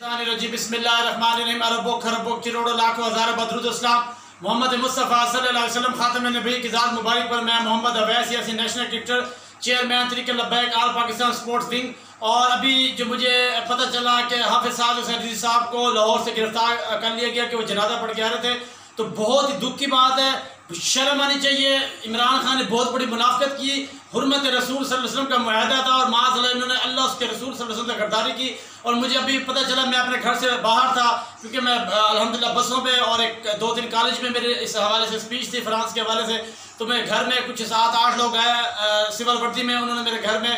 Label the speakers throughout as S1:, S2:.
S1: बिस्मिल्लाहिर्रहमानिर्रहीम। अरबों खरबों करोड़ों लाखों हज़ारों बदरुद इस्लाम। मोहम्मद मुस्तफ़ा सल्लल्लाहु अलैहि वसल्लम खातम नबी की ज़ात मुबारक पर मैं Mohammad Awais Yaseen national cricketer chairman Tehreek-e Labbaik all Pakistan sports wing. और अभी जो मुझे पता चला कि हाफिज़ साद हुसैन रिज़वी साहब को लाहौर से गिरफ्तार कर लिया गया कि वो जनाजा पढ़ के आ रहे थे, तो बहुत ही दुख की बात है। शर्म आनी चाहिए। इमरान खान ने बहुत बड़ी मुनाफिकत की। हुर्मत रसूल सल्लल्लाहु अलैहि वसल्लम का मुआहदा था और माज़अल्लाह इन्होंने अल्लाह उसके रसूल सल्लल्लाहु अलैहि वसल्लम से गद्दारी की। और मुझे अभी पता चला, मैं अपने घर से बाहर था क्योंकि मैं अल्हम्दुलिल्लाह बसों में और एक दो तीन कॉलेज में मेरे इस हवाले से स्पीच थी फ्रांस के हवाले से, तो मैं घर में कुछ 7-8 लोग आए सिविल वर्दी में, उन्होंने मेरे घर में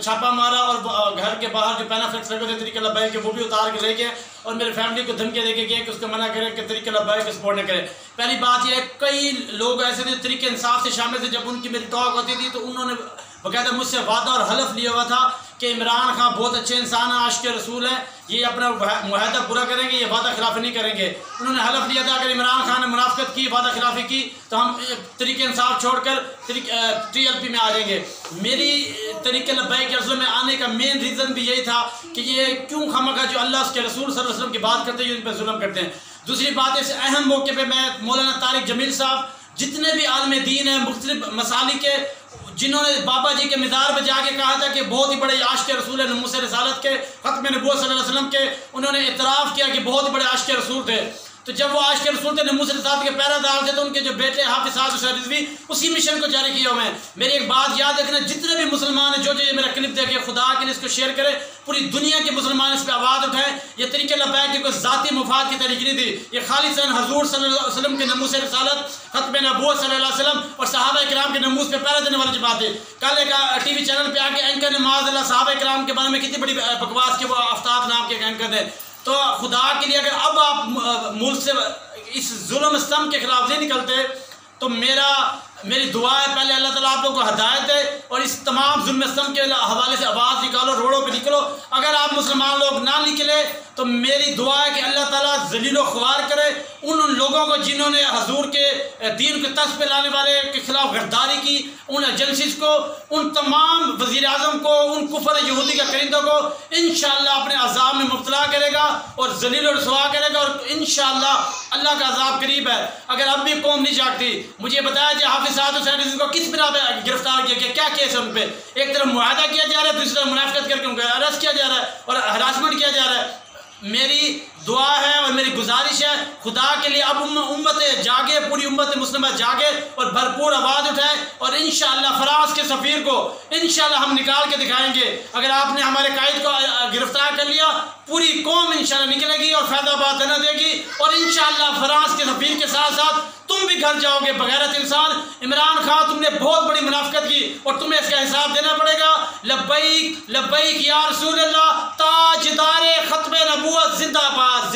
S1: छापा मारा और घर के बाहर जो पैनाफ्लेक्स लगे थे तरीक़े लब्बैक के वो भी उतार के ले गए और मेरे फैमिली को धमकी दे के गए कि उसको मना करें कि तरीक़े लब्बैक को सपोर्ट न करें। पहली बात यह है, कई लोग ऐसे थे तरीक़े इंसाफ से शामिल थे, जब उनकी मेरी टॉक होती थी तो उन्होंने बाकायदा मुझसे वादा और हलफ लिया हुआ था कि इमरान खान बहुत अच्छे इंसान हैं, आशिक़ रसूल हैं, ये अपना मुआहदा पूरा करेंगे, ये वादा खिलाफ़ी नहीं करेंगे। उन्होंने हलफ लिया था अगर इमरान खान ने मुनाफिकत की, वादा खिलाफ़ी की, तो हम तरीक़े इंसाफ छोड़कर TLP में आ जाएंगे। मेरी तरीक़े लब्बैक रसूल में आने का मेन रीज़न भी यही था कि ये क्यों खामखा जो अल्लाह उसके रसूल सल्लल्लाहु अलैहि वसल्लम की बात करते हैं उन पर जुल्म करते हैं। दूसरी बात, इस अहम मौके पर मैं मौलाना तारिक जमील साहब, जितने भी आलम दीन हैं मुख्तलिफ मसालिक के, जिन्होंने बाबा जी के मज़ार पर जाके कहा था कि बहुत ही बड़े आशिक़ रसूल हैं, नमूसे रिसालत के, ख़त्म नबूवत सल्लल्लाहु अलैहि वसल्लम के, उन्होंने इतराफ़ किया कि बहुत ही बड़े आशिक़ रसूल थे। तो जब वो आशिक़ रसूल थे, नमूसे रिसालत के पहरेदार थे, तो उनके जो बेटे हाफिज़ साद हुसैन रिज़वी उसी मिशन को जारी किया हुए हैं। मेरी एक बात याद रखना, जितने भी मुसलमान हैं जो ये मेरा क्लिप देखे, खुदा के लिए इसको शेयर करें, पूरी दुनिया के मुसलमान इस पर आवाज़ उठाएं। ये तरीक़े लब्बैक की कोई ज़ाती मुफाद की तहरीक नहीं थी, ये खालिसन हुज़ूर सल्लल्लाहु अलैहि वसल्लम के नमूसे रिसालत, ख़त्म नबूवत सल्लल्लाहु अलैहि वसल्लम और सहाबा किराम के नमूस पे पहरा देने वाली बात है। कल एक TV चैनल पे आके एंकर ने माज़अल्लाह सहाबा किराम के बारे में कितनी बड़ी बकवास की, वो आफ्ताब नाम के एंकर ने। तो खुदा के लिए अगर अब आप मुल्क से इस जुल्म स्तम के खिलाफ नहीं निकलते तो मेरी दुआ है, पहले अल्लाह ताला आप लोगों को हिदायत दे और इस तमाम जुल्म स्तम के हवाले से आवाज़ निकालो, रोडों पे निकलो। अगर आप मुसलमान लोग ना निकले तो मेरी दुआ है कि अल्लाह ताला ज़लील व ख्वार करे उन लोगों को जिन्होंने हजूर के दीन को तख्त पे लाने वाले के खिलाफ गद्दारी की, उन एजेंसीज को, उन तमाम वज़ीर आज़म को, उन कुफर यहूदी के करिंदों को इंशाअल्लाह अपने अज़ाब में मुब्तला करेगा और ज़लील व रुसवा करेगा और इंशाअल्लाह अल्लाह का अज़ाब करीब है। अगर अब भी कौम नहीं जागती, मुझे बताया जाए हाफिज़ साद हुसैन रिज़वी को किस बिना पे गिरफ्तार किया गया, क्या केस है उन पर? एक तरफ मुआहदा किया जा रहा है, दूसरी तरफ मुनाफिकत करके उनको अरेस्ट किया जा रहा है और हरासमेंट किया जा रहा है। मेरी दुआ है और मेरी गुजारिश है, खुदा के लिए अब उम्मत जागे, पूरी उम्मत मुस्लिमा जागे और भरपूर आवाज़ उठाए और इंशाअल्लाह फ्रांस के सफ़ीर को इंशाअल्लाह हम निकाल के दिखाएंगे। अगर आपने हमारे कायद को गिरफ्तार कर लिया, पूरी कौम इंशाअल्लाह निकलेगी और फैज़ाबाद धरना देगी और इंशाअल्लाह फ्रांस के सफ़ीर के साथ साथ तुम भी घर जाओगे। बगैरत इंसान इमरान खान, तुमने बहुत बड़ी मुनाफिकत की और तुम्हें इसका हिसाब देना पड़ेगा। लब्बैक लब्बैक या रसूल अल्लाह, ताजदार ख़त्म नबूवत जिंदाबाद।